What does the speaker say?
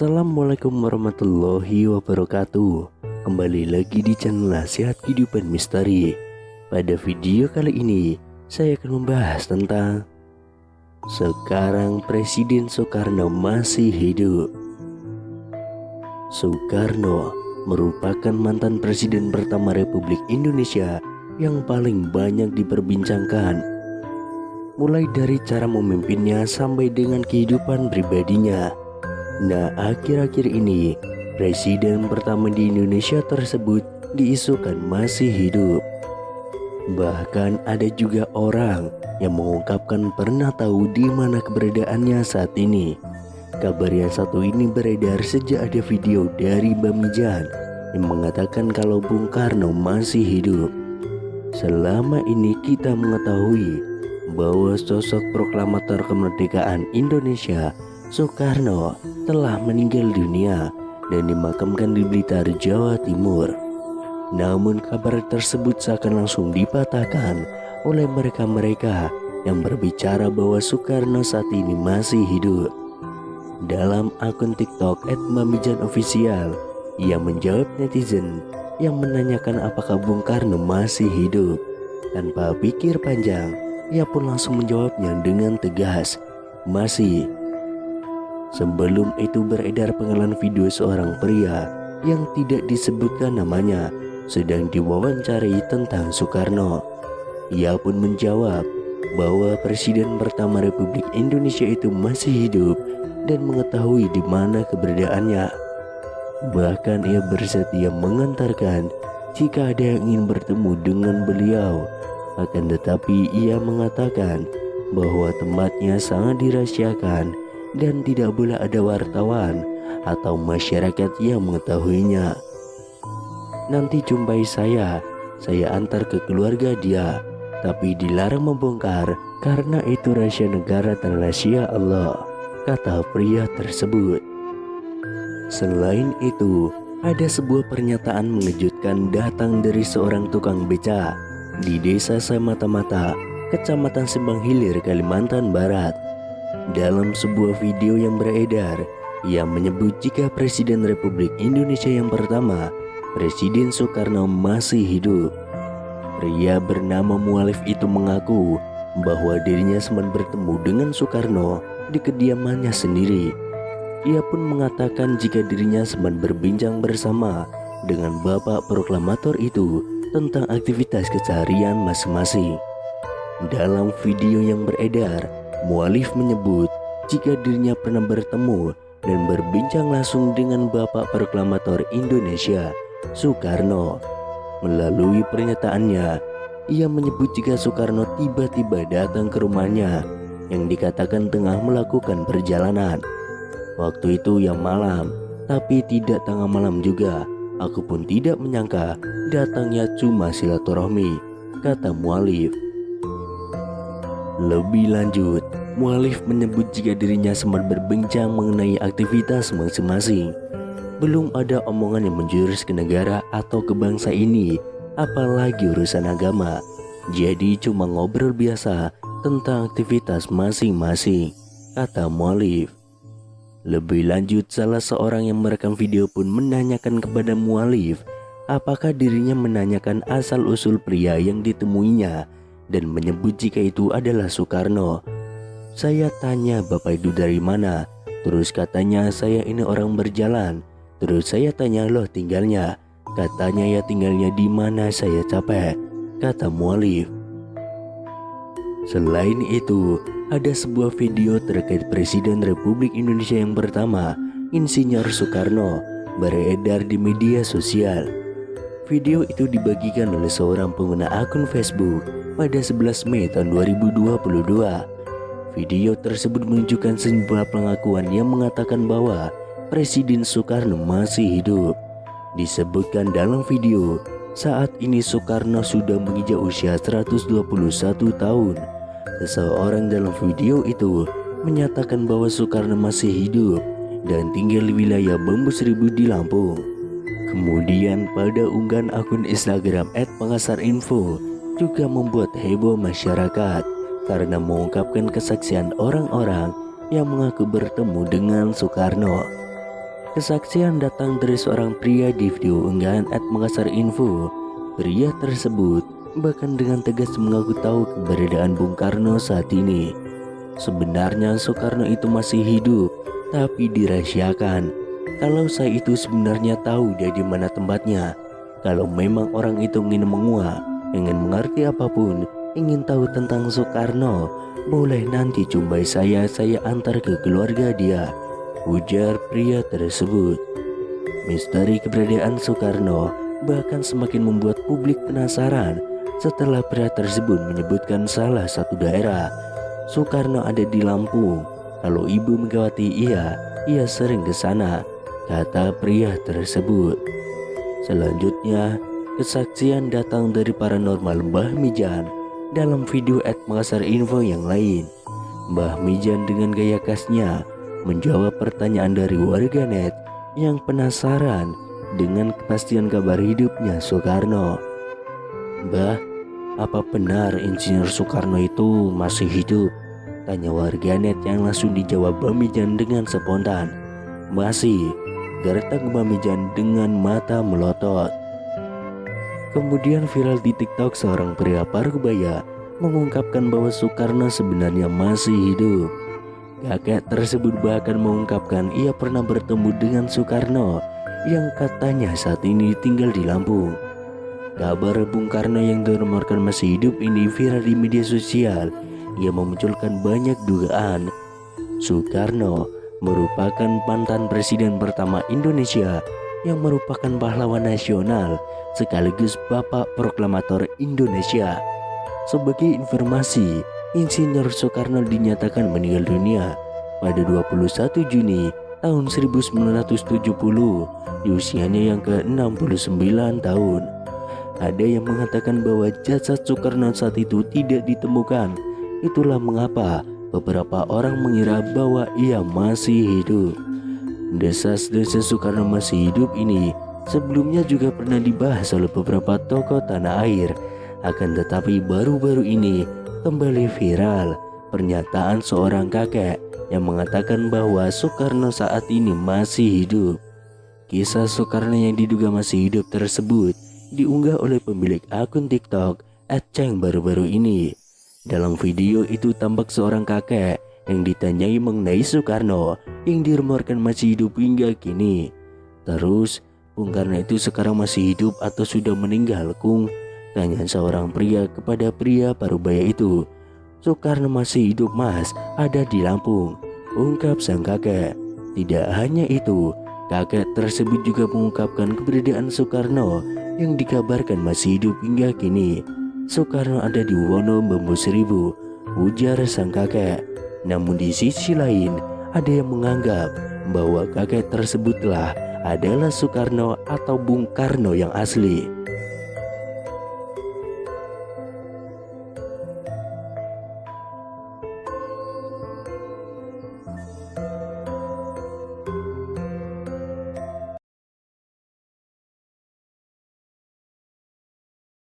Assalamualaikum warahmatullahi wabarakatuh. Kembali lagi di channel Nasihat Kehidupan Misteri. Pada video kali ini saya akan membahas tentang sekarang Presiden Soekarno masih hidup. Soekarno merupakan mantan presiden pertama Republik Indonesia yang paling banyak diperbincangkan, mulai dari cara memimpinnya sampai dengan kehidupan pribadinya. Nah, akhir-akhir ini presiden pertama di Indonesia tersebut diisukan masih hidup. Bahkan ada juga orang yang mengungkapkan pernah tahu di mana keberadaannya saat ini. Kabar yang satu ini beredar sejak ada video dari Bamijan yang mengatakan kalau Bung Karno masih hidup. Selama ini kita mengetahui bahwa sosok proklamator kemerdekaan Indonesia Soekarno telah meninggal dunia dan dimakamkan di Blitar, Jawa Timur. Namun kabar tersebut seakan langsung dipatahkan oleh mereka-mereka yang berbicara bahwa Soekarno saat ini masih hidup. Dalam akun TikTok @mamijanofficial, ia menjawab netizen yang menanyakan apakah Bung Karno masih hidup. Tanpa pikir panjang, ia pun langsung menjawabnya dengan tegas, "Masih." Sebelum itu beredar penggalan video seorang pria yang tidak disebutkan namanya sedang diwawancarai tentang Soekarno. Ia pun menjawab bahwa presiden pertama Republik Indonesia itu masih hidup dan mengetahui di mana keberadaannya. Bahkan ia bersedia mengantarkan jika ada yang ingin bertemu dengan beliau. Akan tetapi ia mengatakan bahwa tempatnya sangat dirahasiakan dan tidak boleh ada wartawan atau masyarakat yang mengetahuinya. Nanti jumpai saya antar ke keluarga dia, tapi dilarang membongkar karena itu rahasia negara dan rahasia Allah, kata pria tersebut. Selain itu, ada sebuah pernyataan mengejutkan datang dari seorang tukang beca di Desa Samata-Mata, Kecamatan Sembang Hilir, Kalimantan Barat. Dalam sebuah video yang beredar, ia menyebut jika Presiden Republik Indonesia yang pertama, Presiden Soekarno masih hidup. Pria bernama Mualif itu mengaku bahwa dirinya sempat bertemu dengan Soekarno di kediamannya sendiri. Ia pun mengatakan jika dirinya sempat berbincang bersama dengan bapak proklamator itu tentang aktivitas keseharian masing-masing. Dalam video yang beredar, Mualif menyebut jika dirinya pernah bertemu dan berbincang langsung dengan Bapak Proklamator Indonesia, Soekarno. Melalui pernyataannya, ia menyebut jika Soekarno tiba-tiba datang ke rumahnya yang dikatakan tengah melakukan perjalanan. Waktu itu yang malam, tapi tidak tengah malam juga. Aku pun tidak menyangka datangnya cuma silaturahmi, kata Mualif. Lebih lanjut, Mualif menyebut jika dirinya sempat berbincang mengenai aktivitas masing-masing. Belum ada omongan yang menjurus ke negara atau ke bangsa ini, apalagi urusan agama. Jadi cuma ngobrol biasa tentang aktivitas masing-masing, kata Mualif. Lebih lanjut, salah seorang yang merekam video pun menanyakan kepada Mualif apakah dirinya menanyakan asal-usul pria yang ditemuinya dan menyebut jika itu adalah Soekarno. Saya tanya bapak itu dari mana, terus katanya saya ini orang berjalan. Terus saya tanya loh tinggalnya, katanya ya tinggalnya di mana, saya capek, kata Mualif. Selain itu, ada sebuah video terkait Presiden Republik Indonesia yang pertama, Insinyur Soekarno, beredar di media sosial. Video itu dibagikan oleh seorang pengguna akun Facebook pada 11 Mei tahun 2022. Video tersebut menunjukkan sebuah pengakuan yang mengatakan bahwa Presiden Soekarno masih hidup. Disebutkan dalam video, saat ini Soekarno sudah menginjak usia 121 tahun. Seseorang dalam video itu menyatakan bahwa Soekarno masih hidup dan tinggal di wilayah Bambu Seribu di Lampung. Kemudian pada unggahan akun Instagram @pengasarinfo juga membuat heboh masyarakat karena mengungkapkan kesaksian orang-orang yang mengaku bertemu dengan Soekarno. Kesaksian datang dari seorang pria di video unggahan @makassar_info. Pria tersebut bahkan dengan tegas mengaku tahu keberadaan Bung Karno saat ini. Sebenarnya Soekarno itu masih hidup, tapi dirahasiakan. Kalau saya itu sebenarnya tahu dia di mana tempatnya. Kalau memang orang itu ingin menguak, ingin mengerti apapun, ingin tahu tentang Soekarno, boleh nanti jumpai saya antar ke keluarga dia, ujar pria tersebut. Misteri keberadaan Soekarno bahkan semakin membuat publik penasaran setelah pria tersebut menyebutkan salah satu daerah. Soekarno ada di Lampung. Kalau Ibu Megawati ia sering ke sana, kata pria tersebut. Selanjutnya, kesaksian datang dari paranormal Mbah Mijan dalam video @makassar_info yang lain. Mbah Mijan dengan gaya khasnya menjawab pertanyaan dari warganet yang penasaran dengan kepastian kabar hidupnya Soekarno. "Mbah, apa benar Insinyur Soekarno itu masih hidup?" tanya warganet yang langsung dijawab Mbah Mijan dengan spontan. "Masih," gertak Mbah Mijan dengan mata melotot. Kemudian viral di TikTok seorang pria parubaya mengungkapkan bahwa Soekarno sebenarnya masih hidup. Kakek tersebut bahkan mengungkapkan ia pernah bertemu dengan Soekarno yang katanya saat ini tinggal di Lampung. Kabar Bung Karno yang dilaporkan masih hidup ini viral di media sosial. Ia memunculkan banyak dugaan. Soekarno merupakan mantan presiden pertama Indonesia yang merupakan pahlawan nasional sekaligus Bapak Proklamator Indonesia. Sebagai informasi, Insinyur Soekarno dinyatakan meninggal dunia pada 21 Juni tahun 1970 di usianya yang ke-69 tahun. Ada yang mengatakan bahwa jasad Soekarno saat itu tidak ditemukan. Itulah mengapa beberapa orang mengira bahwa ia masih hidup. Desas-desus Soekarno masih hidup ini sebelumnya juga pernah dibahas oleh beberapa tokoh tanah air. Akan tetapi baru-baru ini kembali viral pernyataan seorang kakek yang mengatakan bahwa Soekarno saat ini masih hidup. Kisah Soekarno yang diduga masih hidup tersebut diunggah oleh pemilik akun TikTok @ceng baru-baru ini. Dalam video itu tampak seorang kakek yang ditanyai mengenai Soekarno yang dirumorkan masih hidup hingga kini. Terus, Bung Karno itu sekarang masih hidup atau sudah meninggal, Kung? Tanya seorang pria kepada pria parubaya itu. "Soekarno masih hidup, Mas, ada di Lampung," ungkap sang kakek. Tidak hanya itu, kakek tersebut juga mengungkapkan keberadaan Soekarno yang dikabarkan masih hidup hingga kini. "Soekarno ada di Wono Bambu Seribu," ujar sang kakek. Namun di sisi lain, ada yang menganggap bahwa kakek tersebutlah adalah Soekarno atau Bung Karno yang asli.